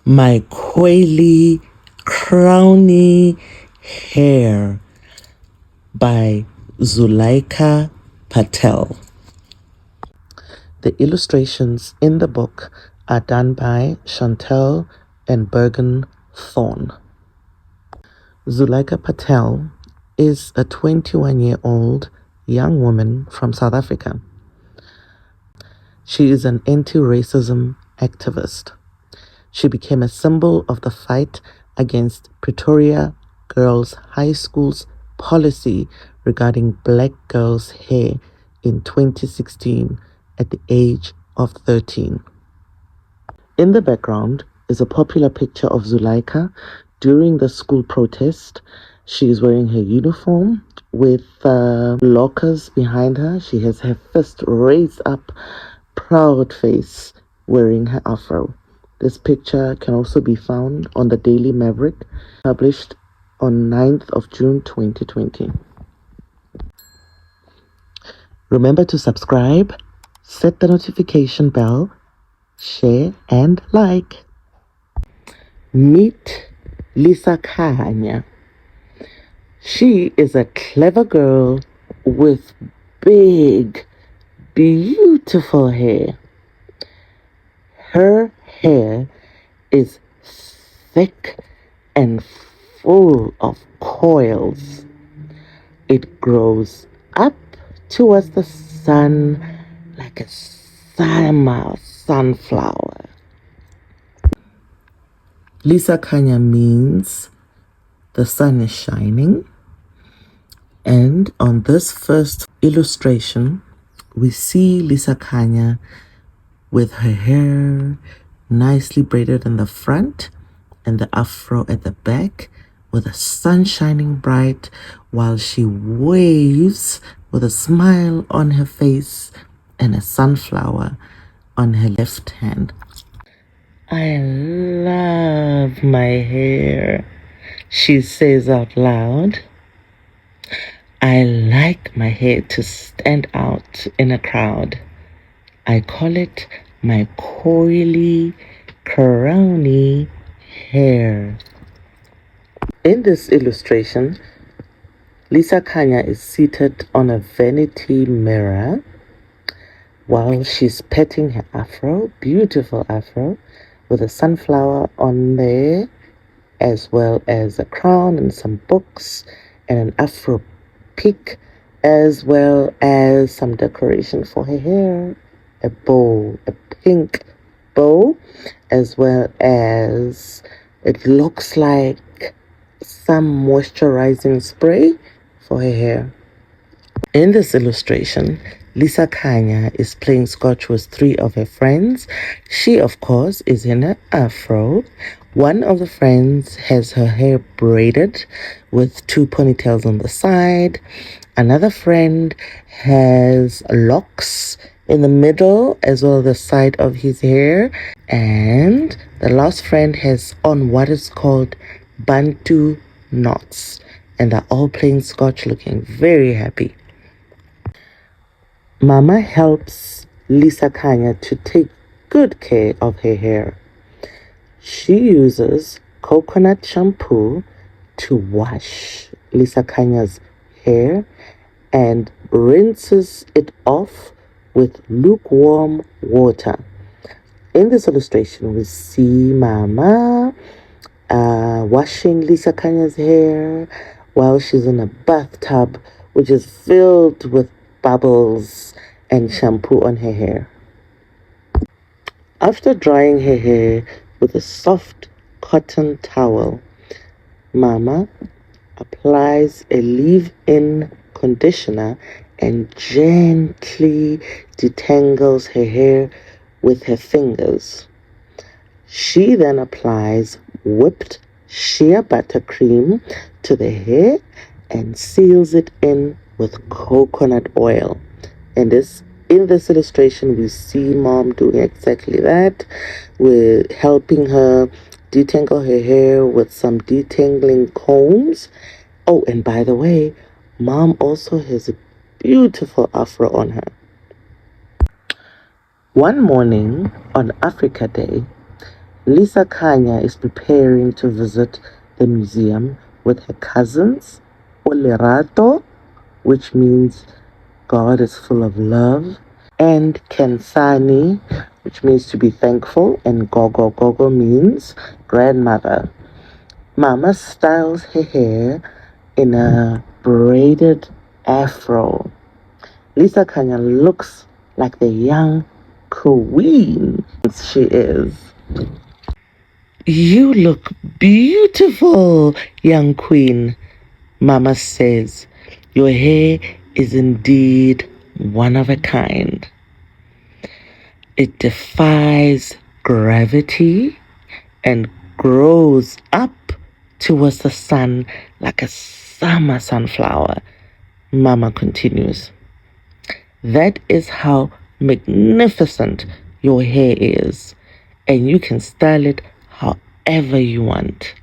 my coily, crowny hair by Zulaikha Patel. The illustrations in the book are done by Chantel and Bergen Thorn. Zulaikha Patel is a 21-year-old young woman from South Africa. She is an anti-racism activist. She became a symbol of the fight against Pretoria Girls High School's policy regarding black girls' hair in 2016 at the age of 13. In the background is a popular picture of Zulaikha during the school protest. She is wearing her uniform with lockers behind her. She has her fist raised up, proud face, wearing her afro. This picture can also be found on the Daily Maverick, published on 9th of June 2020. Remember to subscribe, set the notification bell, share and like. Meet Zulaikha. She is a clever girl with big, beautiful hair. Her hair is thick and full of coils. It grows up towards the sun like a summer sunflower. Zulaikha means the sun is shining. And on this first illustration, we see Zulaikha with her hair nicely braided in the front and the afro at the back, with the sun shining bright while she waves with a smile on her face and a sunflower on her left hand. I love my hair, she says out loud. I like my hair to stand out in a crowd. I call it my coily, crowny hair. In this illustration, Zulaikha is seated on a vanity mirror while she's petting her afro, beautiful afro, with a sunflower on there, as well as a crown and some books and an afro peak, as well as some decoration for her hair, a bow, a pink bow, as well as it looks like some moisturizing spray for her hair. In this illustration, Zulaikha is playing Scotch with three of her friends. She, of course, is in an afro. One of the friends has her hair braided with two ponytails on the side. Another friend has locks in the middle as well as the side of his hair. And the last friend has on what is called Bantu knots. And they're all playing Scotch, looking very happy. Mama helps Zulaikha to take good care of her hair. She uses coconut shampoo to wash Zulaikha's hair and rinses it off with lukewarm water. In this illustration, we see Mama washing Zulaikha's hair while she's in a bathtub, which is filled with bubbles and shampoo on her hair. After drying her hair with a soft cotton towel, Mama applies a leave-in conditioner and gently detangles her hair with her fingers. She then applies whipped shea butter cream to the hair and seals it in with coconut oil. And in this illustration, we see Mom doing exactly that. We're helping her detangle her hair with some detangling combs. Oh, and by the way, Mom also has a beautiful afro on her. One morning on Africa Day, Lisa Kanya is preparing to visit the museum with her cousins, Olerato, which means God is full of love, and Kensani, which means to be thankful, and Gogo. Gogo means grandmother. Mama styles her hair in a braided afro. Lisa Kanya looks like the young queen she is. You look beautiful, young queen, Mama says. Your hair is indeed one of a kind. It defies gravity and grows up towards the sun like a summer sunflower, Mama continues. That is how magnificent your hair is, and you can style it however you want.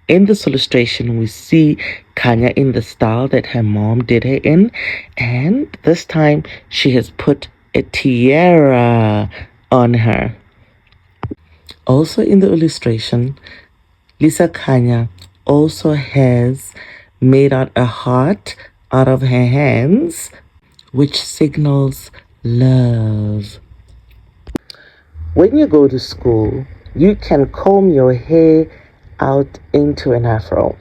In this illustration, we see Kanya in the style that her mom did her in, and this time she has put a tiara on her. Also in the illustration, Lisa Kanya also has made out a heart out of her hands, which signals love. When you go to school, you can comb your hair out into an afro.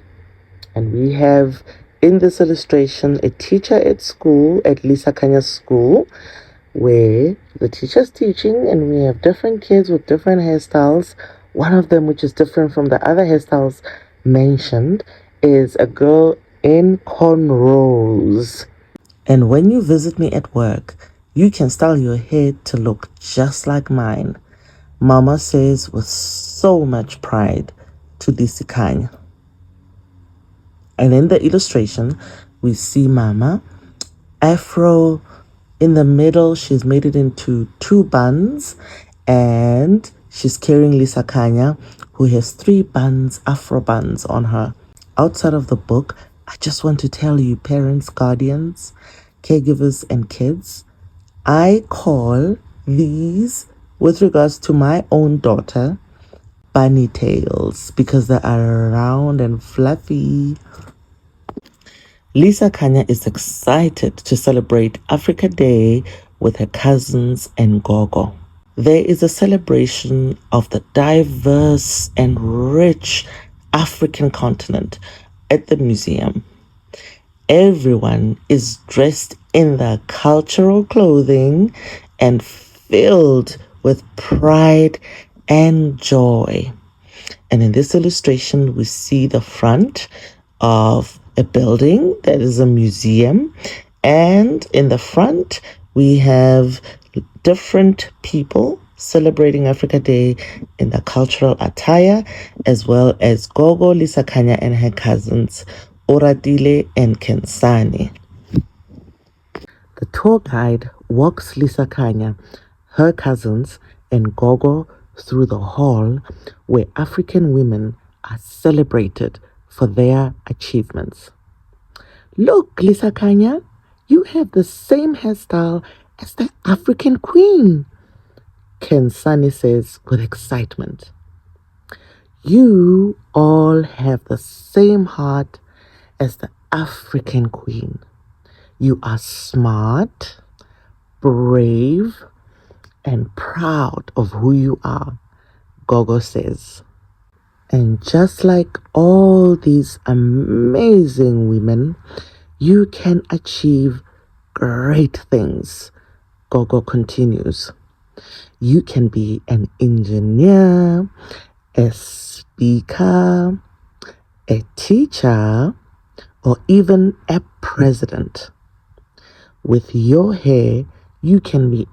And we have in this illustration a teacher at school, at Lisa Kanya's school, where the teacher's teaching and we have different kids with different hairstyles. One of them, which is different from the other hairstyles mentioned, is a girl in cornrows. And when you visit me at work, you can style your hair to look just like mine, Mama says with so much pride to Lisa Kanya. And in the illustration, we see Mama, afro in the middle. She's made it into two buns, and she's carrying Lisa Kanya, who has three buns, afro buns on her. Outside of the book, I just want to tell you, parents, guardians, caregivers, and kids, I call these, with regards to my own daughter, bunny tails, because they are round and fluffy. Lisa Kanya is excited to celebrate Africa Day with her cousins and Gogo. There is a celebration of the diverse and rich African continent at the museum. Everyone is dressed in their cultural clothing and filled with pride and joy. And in this illustration, we see the front of a building that is a museum. And in the front, we have different people celebrating Africa Day in the cultural attire, as well as Gogo, Lisa Kanya, and her cousins, Oratile and Kensani. The tour guide walks Lisa Kanya, her cousins, and Gogo through the hall where African women are celebrated for their achievements. Look, Lisa Kanya, you have the same hairstyle as the African queen, Kensani says with excitement. You all have the same heart as the African queen. You are smart, brave, and proud of who you are, Gogo says. And just like all these amazing women, you can achieve great things, Gogo continues. You can be an engineer, a speaker, a teacher, or even a president. With your hair, you can be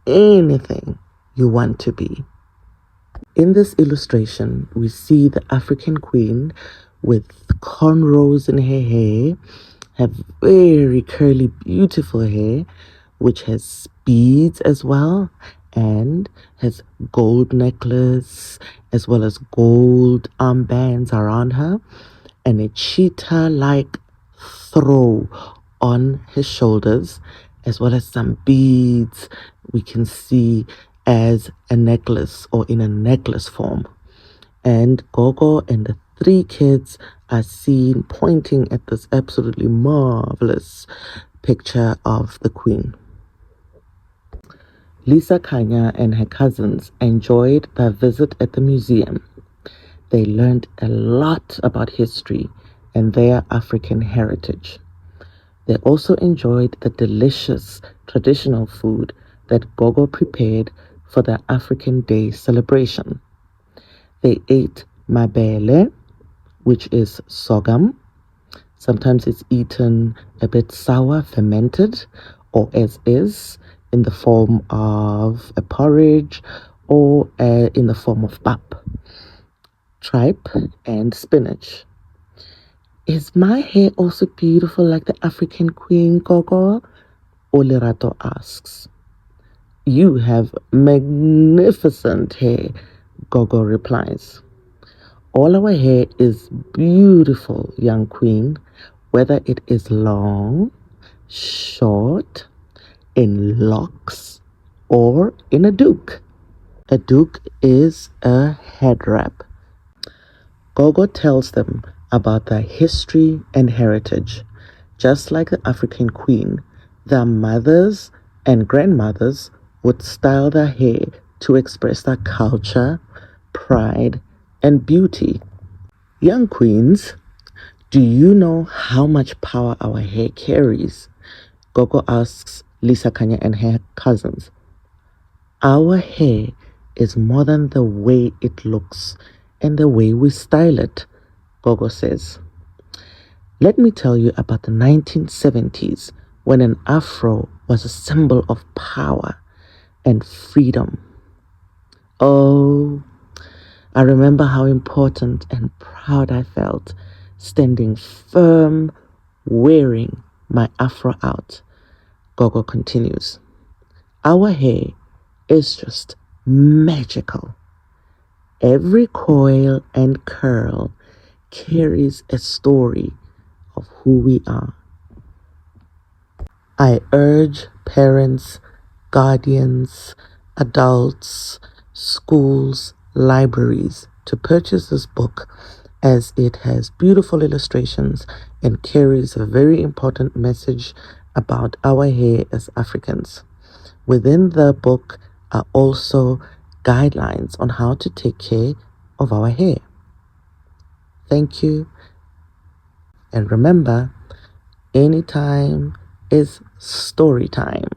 anything you want to be. In this illustration, we see the African queen with cornrows in her hair, have very curly, beautiful hair, which has beads as well, and has gold necklace, as well as gold armbands around her, and a cheetah-like throw on his shoulders, as well as some beads. We can see as a necklace or in a necklace form. And Gogo and the three kids are seen pointing at this absolutely marvelous picture of the Queen. Lisa Kanya and her cousins enjoyed their visit at the museum. They learned a lot about history and their African heritage. They also enjoyed the delicious traditional food that Gogo prepared for the African Day celebration. They ate mabele, which is sorghum. Sometimes it's eaten a bit sour, fermented, or as is in the form of a porridge or in the form of pap, tripe, and spinach. Is my hair also beautiful like the African Queen, Gogo? Olerato asks. You have magnificent hair, Gogo replies. All our hair is beautiful, young queen, whether it is long, short, in locks, or in a duke. A duke is a head wrap. Gogo tells them about their history and heritage. Just like the African queen, their mothers and grandmothers would style their hair to express their culture, pride, and beauty. Young queens, do you know how much power our hair carries? Gogo asks Lisa Kanya and her cousins. Our hair is more than the way it looks and the way we style it, Gogo says. Let me tell you about the 1970s when an afro was a symbol of power and freedom. Oh, I remember how important and proud I felt standing firm, wearing my afro out. Gogo continues. Our hair is just magical. Every coil and curl carries a story of who we are. I urge parents, guardians, adults, schools, libraries to purchase this book as it has beautiful illustrations and carries a very important message about our hair as Africans. Within the book are also guidelines on how to take care of our hair. Thank you, and remember, anytime is story time.